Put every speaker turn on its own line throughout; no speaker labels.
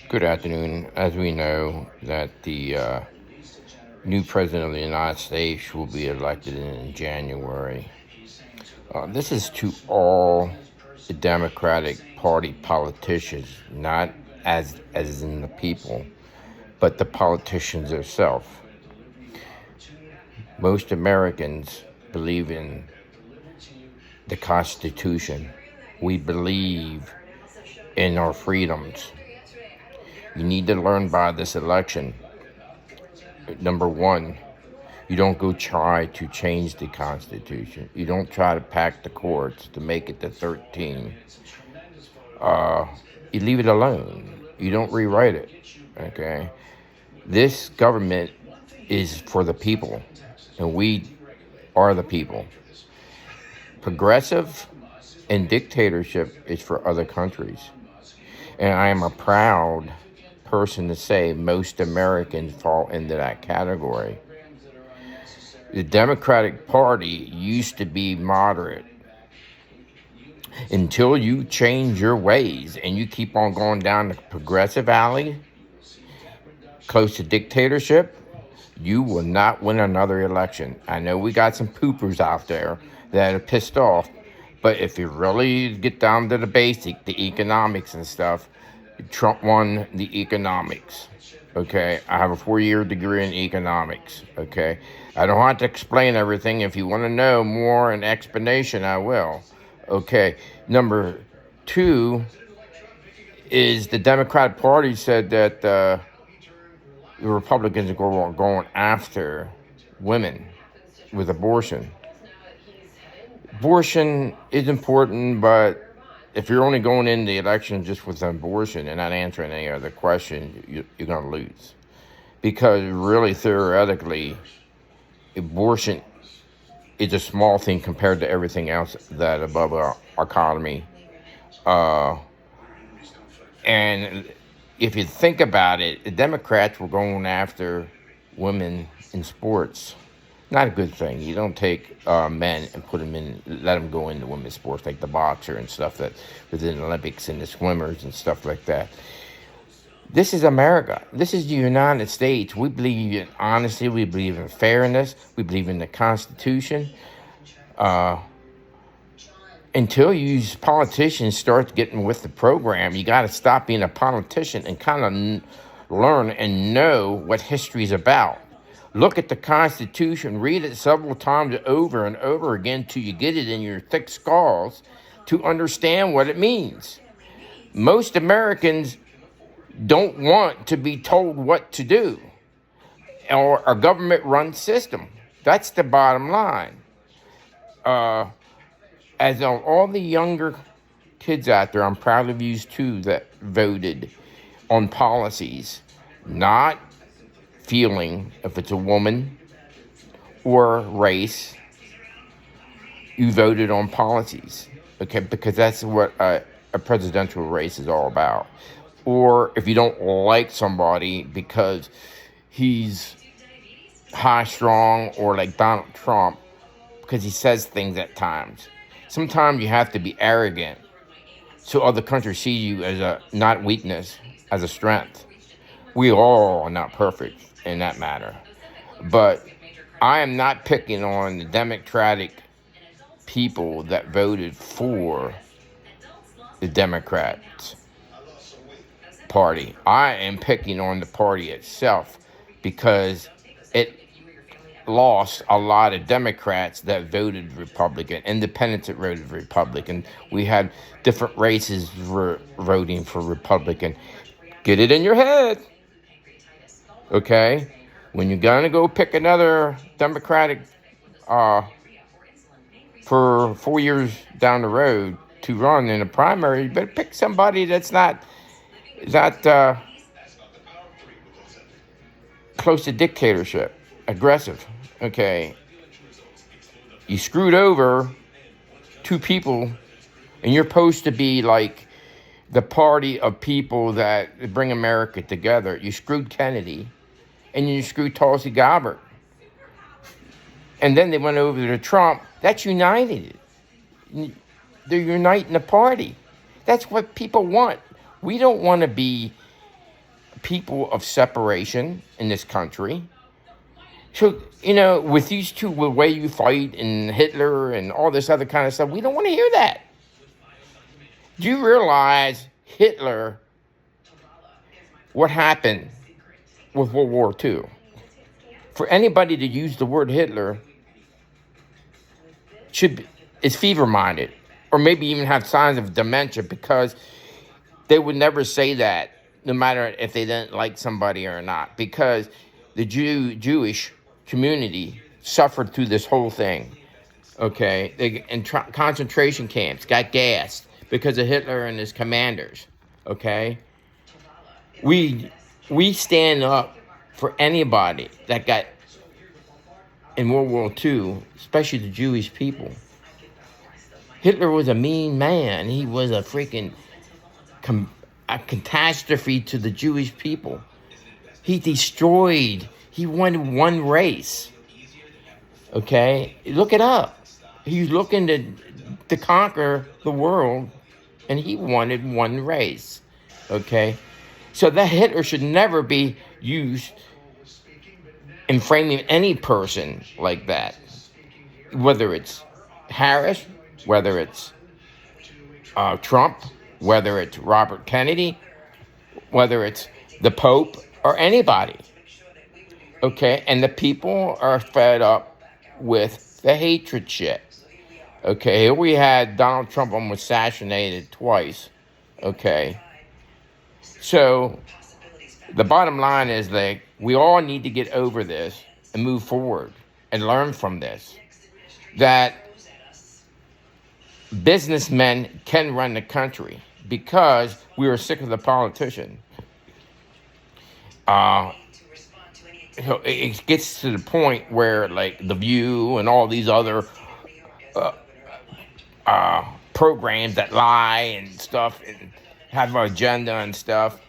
Good afternoon. As we know that the new president of the United States will be elected in January. This is to all the Democratic Party politicians, not as in the people, but the politicians themselves. Most Americans believe in the Constitution. We believe in our freedoms. You need to learn by this election. Number one, you don't go try to change the Constitution. You don't try to pack the courts to make it to 13. You leave it alone. You don't rewrite it. Okay? This government is for the people, and we are the people. Progressive and dictatorship is for other countries. And I am a proud person to say most Americans fall into that category. The Democratic Party used to be moderate. Until you change your ways and you keep on going down the progressive alley, close to dictatorship, you will not win another election. I know we got some poopers out there that are pissed off, but if you really get down to the basic, the economics and stuff, Trump won the economics. Okay, I have a 4-year degree in economics. Okay, I don't have to explain everything. If you want to know more in explanation, I will. Okay, number two is the Democratic Party said that the Republicans are going after women with abortion. Abortion is important, but if you're only going in the election just with abortion and not answering any other question, you're going to lose. Because really, theoretically, abortion is a small thing compared to everything else that above our economy. And if you think about it, the Democrats were going after women in sports. Not a good thing. You don't take men and put them in, let them go into women's sports like the boxer and stuff that within the Olympics and the swimmers and stuff like that. This is America. This is the United States. We believe in honesty. We believe in fairness. We believe in the Constitution. Until you politicians start getting with the program, you got to stop being a politician and kind of learn and know what history is about. Look at the Constitution, read it several times over and over again till you get it in your thick skulls to understand what it means. Most Americans don't want to be told what to do or a government-run system. That's the bottom line. As of all the younger kids out there, I'm proud of you too that voted on policies, not feeling if it's a woman or race. You voted on policies, okay, because that's what a presidential race is all about. Or if you don't like somebody because he's high strong, or like Donald Trump because he says things at times. Sometimes you have to be arrogant so other countries see you as a not weakness, as a strength. We all are not perfect in that matter. But I am not picking on the Democratic people that voted for the Democrats Party. I am picking on the party itself because it lost a lot of Democrats that voted Republican, independents that voted Republican. We had different races voting for Republican. Get it in your head. Okay? When you're going to go pick another Democratic for 4 years down the road to run in a primary, you better pick somebody that's not close to dictatorship, aggressive. Okay, you screwed over two people, and you're supposed to be like the party of people that bring America together. You screwed Kennedy, and you screwed Tulsi Gabbard. And then they went over to Trump. That's united. They're uniting the party. That's what people want. We don't want to be people of separation in this country. So, with these two, the way you fight and Hitler and all this other kind of stuff, we don't want to hear that. Do you realize Hitler, what happened with World War II? For anybody to use the word Hitler is fever-minded, or maybe even have signs of dementia, because they would never say that, no matter if they didn't like somebody or not, because the Jewish community suffered through this whole thing. Okay, they in concentration camps got gassed because of Hitler and his commanders. Okay, we stand up for anybody that got in World War II, especially the Jewish people. Hitler was a mean man. He was a freaking a catastrophe to the Jewish people. He wanted one race. Okay, look it up. He's looking to conquer the world, and he wanted one race. Okay, so that Hitler should never be used in framing any person like that, whether it's Harris, whether it's Trump, whether it's Robert Kennedy, whether it's the Pope, or anybody. Okay, and the people are fed up with the hatred shit. Okay, here we had Donald Trump almost assassinated twice. Okay, so the bottom line is we all need to get over this and move forward and learn from this. That businessmen can run the country, because we are sick of the politician. It gets to the point where, The View and all these other programs that lie and stuff and have an agenda and stuff,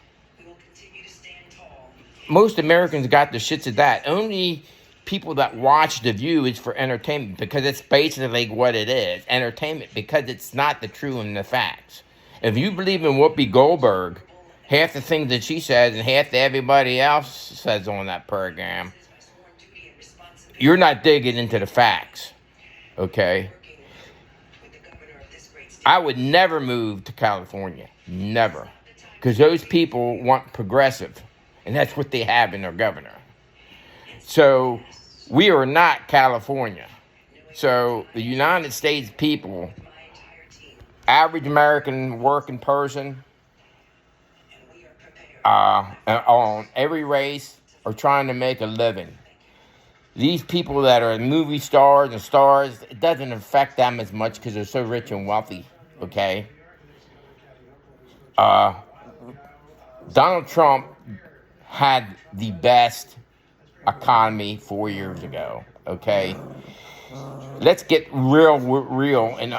most Americans got the shits of that. Only people that watch The View is for entertainment, because it's basically what it is, entertainment, because it's not the true and the facts. If you believe in Whoopi Goldberg, half the things that she says and half that everybody else says on that program, you're not digging into the facts. Okay? I would never move to California. Never. Because those people want progressive. And that's what they have in their governor. So we are not California. So the United States people, average American working person, on every race, are trying to make a living. These people that are movie stars and stars, it doesn't affect them as much because they're so rich and wealthy. Okay? Donald Trump had the best economy 4 years ago. Okay? Let's get real and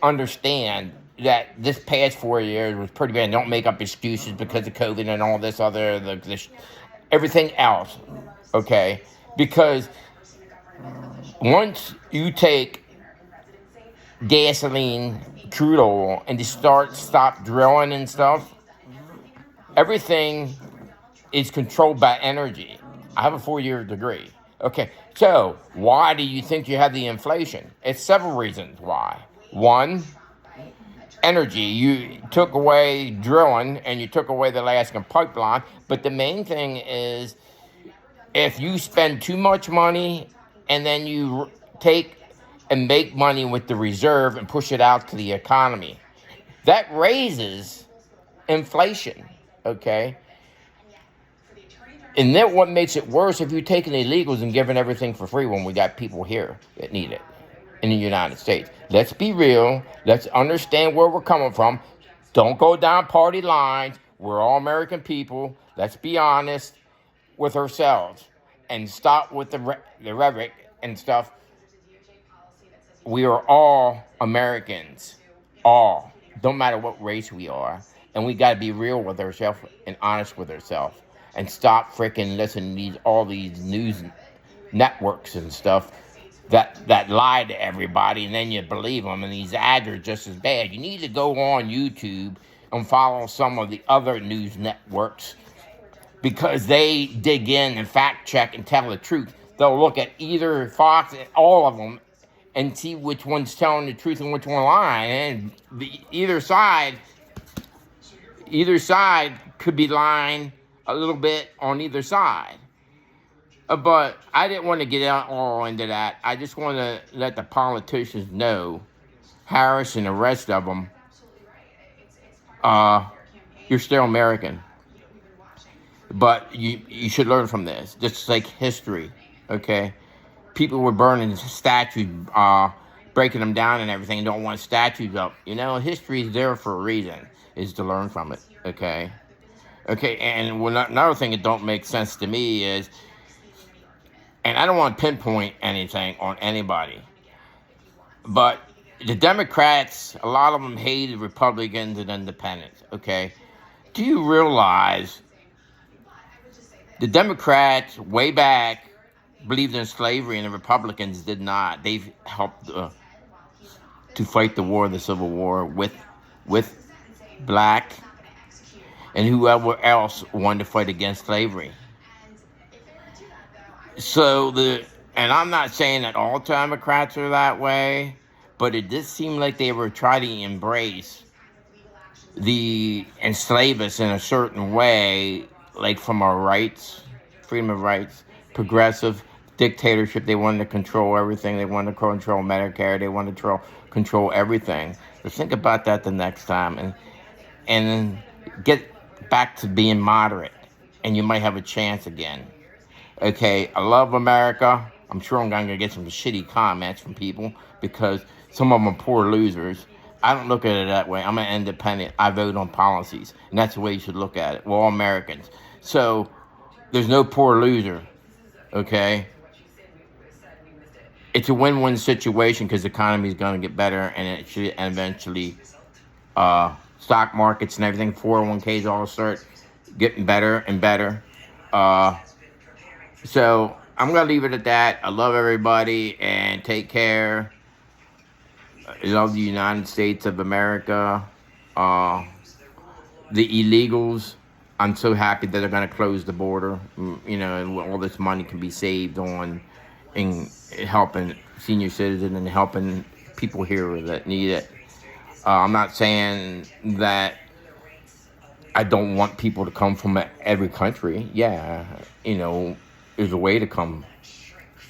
understand that this past 4 years was pretty bad. Don't make up excuses because of COVID and all this other, everything else. Okay? Because once you take gasoline, crude oil, and stop drilling and stuff, everything is controlled by energy. I have a 4-year degree. Okay, so why do you think you have the inflation? It's several reasons why. One, energy. You took away drilling and you took away the Alaskan pipeline, but the main thing is, if you spend too much money and then you take and make money with the reserve and push it out to the economy, that raises inflation, okay? And then what makes it worse, if you're taking illegals and giving everything for free when we got people here that need it in the United States. Let's be real. Let's understand where we're coming from. Don't go down party lines. We're all American people. Let's be honest with ourselves and stop with the rhetoric and stuff. We are all Americans. All. Don't matter what race we are. And we got to be real with ourselves and honest with ourselves. And stop freaking listening to all these news networks and stuff that lie to everybody, and then you believe them, and these ads are just as bad. You need to go on YouTube and follow some of the other news networks because they dig in and fact check and tell the truth. They'll look at either Fox, all of them, and see which one's telling the truth and which one lying. And either side could be lying a little bit on either side. But I didn't want to get all into that. I just want to let the politicians know, Harris and the rest of them, you're still American. But you should learn from this. Just like history, okay? People were burning statues, breaking them down and everything, don't want statues up. History is there for a reason, is to learn from it, okay? Okay, and another thing that don't make sense to me is, and I don't want to pinpoint anything on anybody, but the Democrats, a lot of them hated Republicans and independents, okay? Do you realize the Democrats, way back, believed in slavery, and the Republicans did not? They've helped to fight the war, the Civil War, with black and whoever else wanted to fight against slavery. So and I'm not saying that all Democrats are that way, but it did seem like they were trying to embrace the enslavers in a certain way, like from our rights, freedom of rights, progressive dictatorship. They wanted to control everything. They wanted to control Medicare. They wanted to control everything. So think about that the next time, and get back to being moderate, and you might have a chance again. Okay, I love America. I'm sure I'm going to get some shitty comments from people because some of them are poor losers. I don't look at it that way. I'm an independent. I vote on policies, and that's the way you should look at it. We're all Americans. So there's no poor loser, okay? It's a win-win situation because the economy is going to get better, and it should eventually, stock markets and everything, 401ks all start getting better and better. So I'm going to leave it at that. I love everybody, and take care. I love the United States of America. The illegals, I'm so happy that they're going to close the border, and all this money can be saved on in helping senior citizens and helping people here that need it. I'm not saying that I don't want people to come from every country. Yeah, there's a way to come,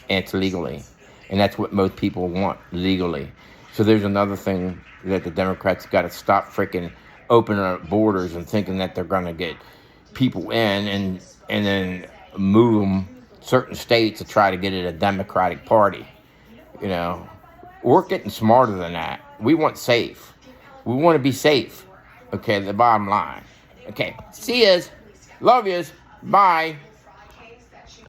and it's legally. And that's what most people want, legally. So there's another thing that the Democrats got to stop freaking opening up borders and thinking that they're going to get people in and then move them certain states to try to get it a Democratic Party. We're getting smarter than that. We want safe. We want to be safe. Okay, the bottom line. Okay, see yous. Love yous. Bye.